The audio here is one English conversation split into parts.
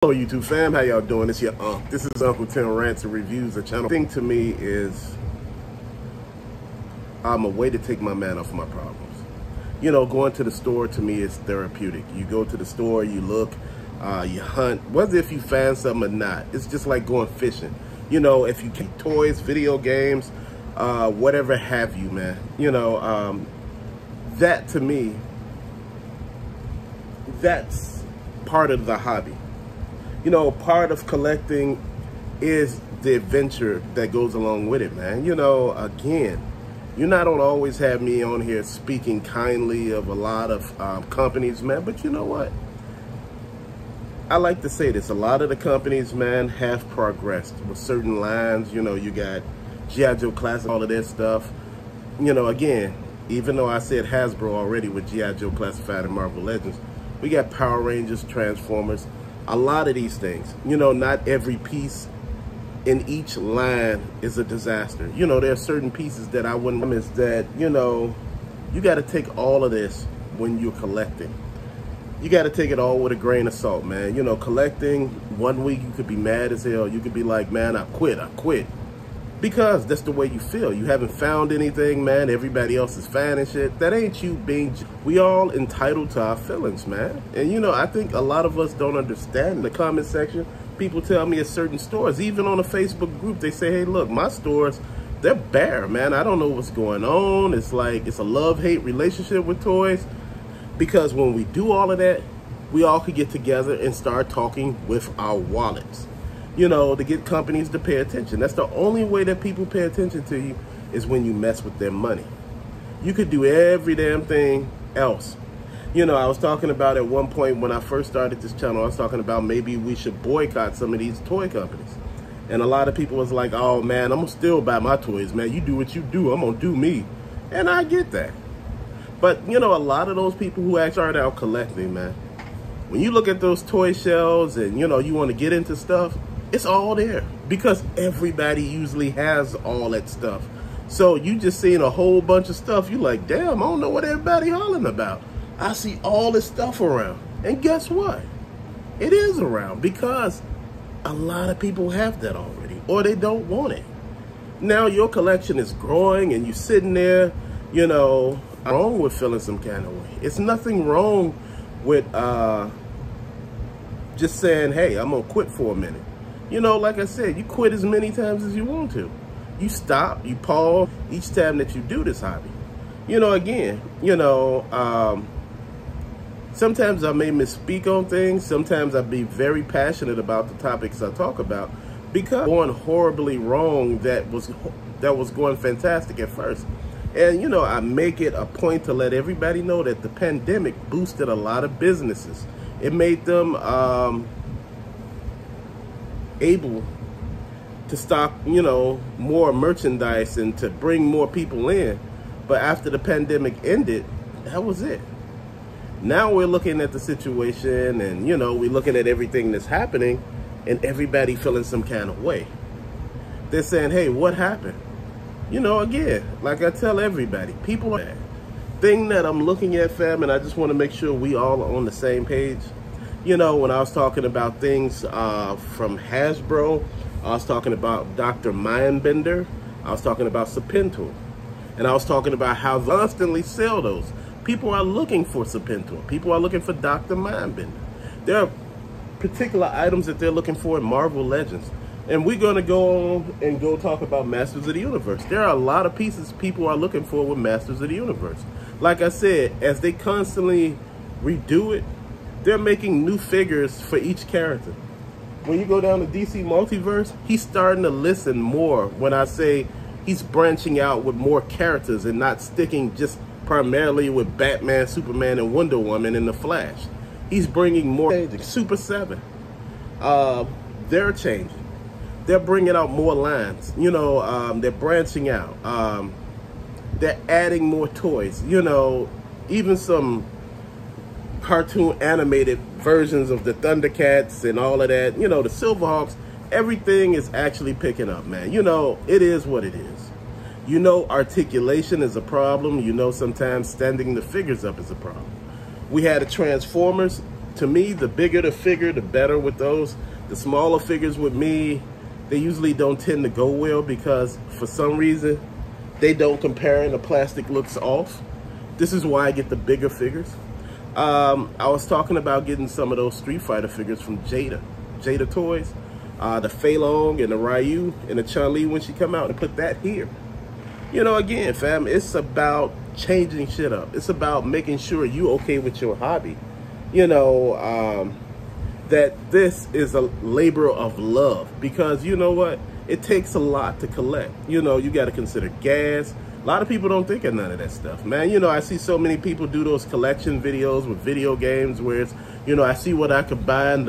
Hello YouTube fam, how y'all doing? It's your This is Uncle Tim Rants and Reviews, the channel. The thing to me is I'm a way to take my man off my problems. You know, going to the store to me is therapeutic. You go to the store, you look, you hunt, whether if you find something or not. It's just like going fishing. You know, if you keep toys, video games, whatever have you, man. You know, that to me, that's part of the hobby. You know, part of collecting is the adventure that goes along with it, man. You know, again, you're not gonna always have me on here speaking kindly of a lot of companies, man, but you know what? I like to say this, a lot of the companies, man, have progressed with certain lines. You know, you got G.I. Joe Classic, all of this stuff. You know, again, even though I said Hasbro already with G.I. Joe Classified and Marvel Legends, we got Power Rangers, Transformers, a lot of these things. You know, not every piece in each line is a disaster. You know, there are certain pieces that I wouldn't miss that, you know, you got to take all of this when you're collecting. You got to take it all with a grain of salt, man. You know, collecting, one week you could be mad as hell. You could be like, man, I quit. Because that's the way you feel. You haven't found anything, man. Everybody else is finding shit. That ain't you being... We all entitled to our feelings, man. And, you know, I think a lot of us don't understand. In the comment section, people tell me at certain stores, even on a Facebook group, they say, hey, look, my stores, they're bare, man. I don't know what's going on. It's like, it's a love-hate relationship with toys. Because when we do all of that, we all could get together and start talking with our wallets. You know, to get companies to pay attention. That's the only way that people pay attention to you is when you mess with their money. You could do every damn thing else. You know, I was talking about at one point when I first started this channel, I was talking about maybe we should boycott some of these toy companies. And a lot of people was like, oh man, I'm gonna still buy my toys, man. You do what you do, I'm gonna do me. And I get that. But, you know, a lot of those people who actually are out collecting, man, when you look at those toy shelves and, you know, you want to get into stuff, it's all there because everybody usually has all that stuff. So you just seen a whole bunch of stuff. You like, damn, I don't know what everybody hollering about. I see all this stuff around. And guess what? It is around because a lot of people have that already or they don't want it. Now your collection is growing and you're sitting there, you know, wrong with feeling some kind of way. It's nothing wrong with just saying, hey, I'm gonna quit for a minute. You know, like I said, you quit as many times as you want to. You stop, you pause each time that you do this hobby. You know, again, you know, sometimes I may misspeak on things. Sometimes I'll be very passionate about the topics I talk about because going horribly wrong that was going fantastic at first. And, you know, I make it a point to let everybody know that the pandemic boosted a lot of businesses. It made them able to stock, you know, more merchandise and to bring more people in. But after the pandemic ended, that was it. Now we're looking at the situation and, you know, we're looking at everything that's happening and everybody feeling some kind of way. They're saying, hey, what happened? You know, again, like I tell everybody, people are thing that I'm looking at, fam, and I just want to make sure we all are on the same page. You know, when I was talking about things from Hasbro, I was talking about Dr. Mindbender, I was talking about Serpentor, and I was talking about how they constantly sell those. People are looking for Serpentor. People are looking for Dr. Mindbender. There are particular items that they're looking for in Marvel Legends. And we're going to go on and go talk about Masters of the Universe. There are a lot of pieces people are looking for with Masters of the Universe. Like I said, as they constantly redo it, they're making new figures for each character. When you go down to DC Multiverse, he's starting to listen more when I say he's branching out with more characters and not sticking just primarily with Batman, Superman, and Wonder Woman and The Flash. He's bringing more. Super 7. They're changing. They're bringing out more lines. You know, they're branching out. They're adding more toys. You know, even some cartoon animated versions of the Thundercats and all of that, you know, the Silverhawks, everything is actually picking up, man. You know, it is what it is. You know, articulation is a problem. You know, sometimes standing the figures up is a problem. We had a Transformers. To me, the bigger the figure, the better with those. The smaller figures with me, they usually don't tend to go well because for some reason, they don't compare and the plastic looks off. This is why I get the bigger figures. I was talking about getting some of those Street Fighter figures from Jada Toys. The Fei Long and the Ryu and the Chun-Li when she come out, and put that here. You know, again, fam, it's about changing shit up. It's about making sure you okay with your hobby. You know, that this is a labor of love, because you know what? It takes a lot to collect. You know, you got to consider gas. A lot of people don't think of none of that stuff, man. You know, I see so many people do those collection videos with video games where it's, you know, I see what I could buy and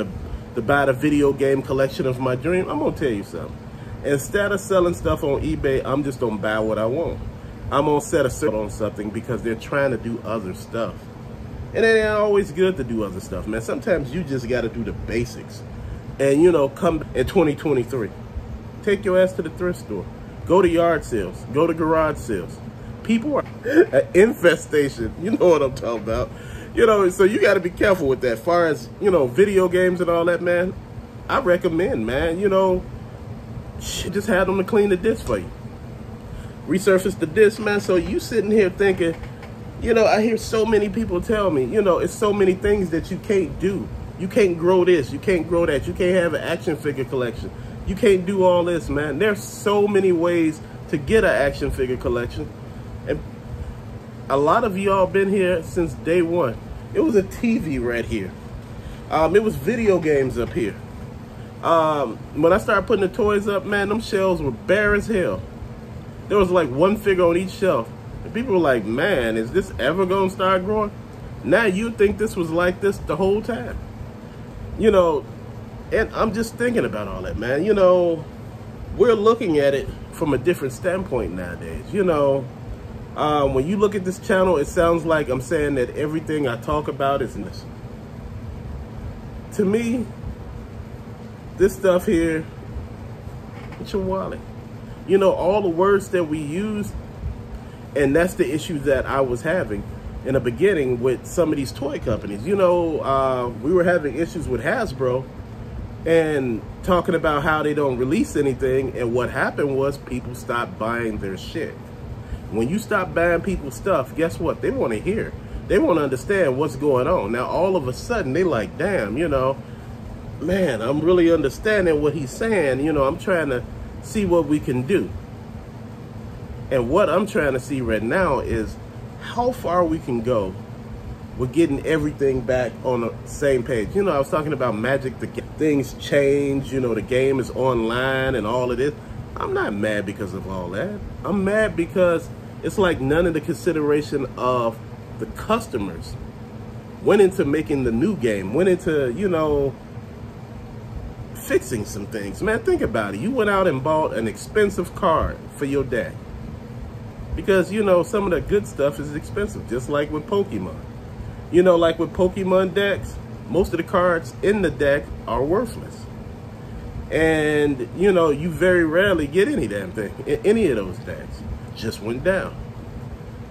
to buy the video game collection of my dream. I'm going to tell you something. Instead of selling stuff on eBay, I'm just going to buy what I want. I'm going to set a circle on something because they're trying to do other stuff. And it ain't always good to do other stuff, man. Sometimes you just got to do the basics. And, you know, come in 2023. Take your ass to the thrift store. Go to yard sales. Go to garage sales. People are an infestation. You know what I'm talking about. You know, so you got to be careful with that. As far as, you know, video games and all that, man, I recommend, man, you know, just have them to clean the disc for you. Resurface the disc, man. So you sitting here thinking, you know, I hear so many people tell me, you know, it's so many things that you can't do. You can't grow this. You can't grow that. You can't have an action figure collection. You can't do all this, man. There's so many ways to get an action figure collection. And a lot of y'all been here since day one. It was a TV right here. It was video games up here. When I started putting the toys up, man, them shelves were bare as hell. There was like one figure on each shelf. And people were like, man, is this ever going to start growing? Now you think this was like this the whole time. You know, and I'm just thinking about all that, man. You know, we're looking at it from a different standpoint nowadays. You know, when you look at this channel, it sounds like I'm saying that everything I talk about is this. To me, this stuff here, it's your wallet. You know, all the words that we use, and that's the issue that I was having in the beginning with some of these toy companies. You know, we were having issues with Hasbro and talking about how they don't release anything. And what happened was people stopped buying their shit. When you stop buying people's stuff, guess what? They want to hear. They want to understand what's going on. Now, all of a sudden, they like, damn, you know, man, I'm really understanding what he's saying. You know, I'm trying to see what we can do. And what I'm trying to see right now is how far we can go with getting everything back on the same page. You know, I was talking about Magic, things change, you know, the game is online and all of this. I'm not mad because of all that. I'm mad because it's like none of the consideration of the customers went into making the new game, went into, you know, fixing some things. Man, think about it. You went out and bought an expensive card for your deck. Because, you know, some of the good stuff is expensive, just like with Pokemon. You know, like with Pokemon decks, most of the cards in the deck are worthless. And, you know, you very rarely get any damn thing in any of those decks. Just went down.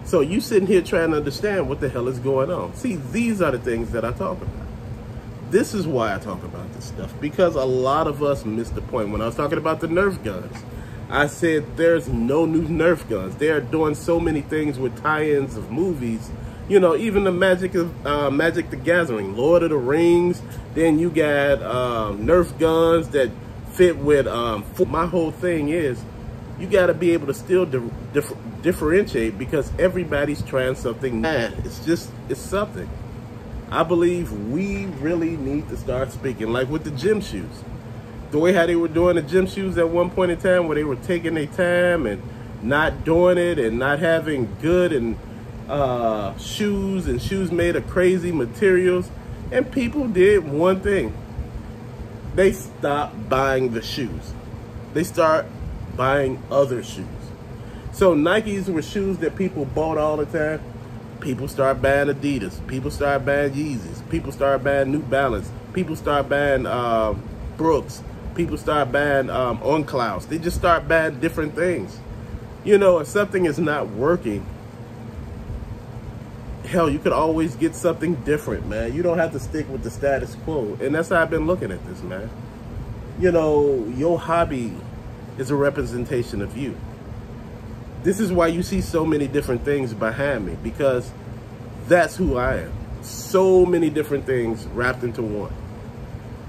So you sitting here trying to understand what the hell is going on. See, these are the things that I talk about. This is why I talk about this stuff, because a lot of us missed the point. When I was talking about the Nerf guns, I said there's no new Nerf guns. They are doing so many things with tie-ins of movies. You know, even the Magic the Gathering, Lord of the Rings. Then you got Nerf guns that fit with. My whole thing is, you got to be able to still differentiate, because everybody's trying something. Man, it's something. I believe we really need to start speaking, like with the gym shoes. The way how they were doing the gym shoes at one point in time, where they were taking their time and not doing it and not having good and shoes made of crazy materials. And people did one thing. They stopped buying the shoes. They start buying other shoes. So Nikes were shoes that people bought all the time. People start buying Adidas. People start buying Yeezys. People start buying New Balance. People start buying Brooks. People start buying On Clouds. They just start buying different things. You know, if something is not working, hell, you could always get something different, man. You don't have to stick with the status quo. And that's how I've been looking at this, man. You know, your hobby is a representation of you. This is why you see so many different things behind me, because that's who I am. So many different things wrapped into one.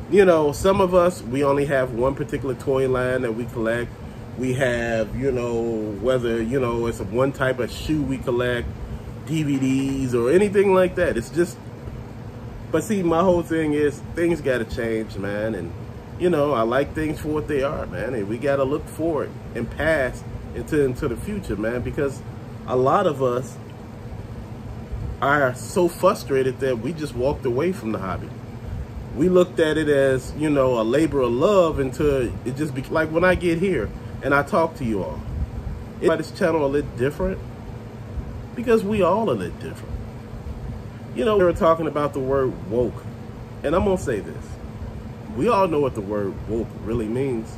You know, some of us, we only have one particular toy line that we collect. We have, you know, whether, you know, it's one type of shoe we collect, DVDs or anything like that. It's just, but see, my whole thing is things got to change, man. And, you know, I like things for what they are, man. And we got to look forward and past into the future, man, because a lot of us are so frustrated that we just walked away from the hobby. We looked at it as, you know, a labor of love until it just became like when I get here and I talk to you all. This channel a little different because we all a little different. You know, we were talking about the word woke, and I'm gonna say this. We all know what the word woke really means.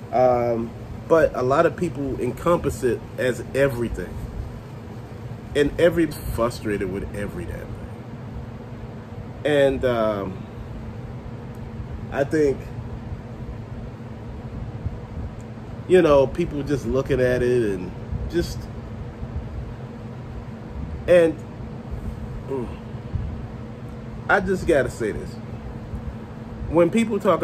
But a lot of people encompass it as everything. And frustrated with every damn thing. And I think, you know, people just looking at it and just, and I just gotta say this. When people talk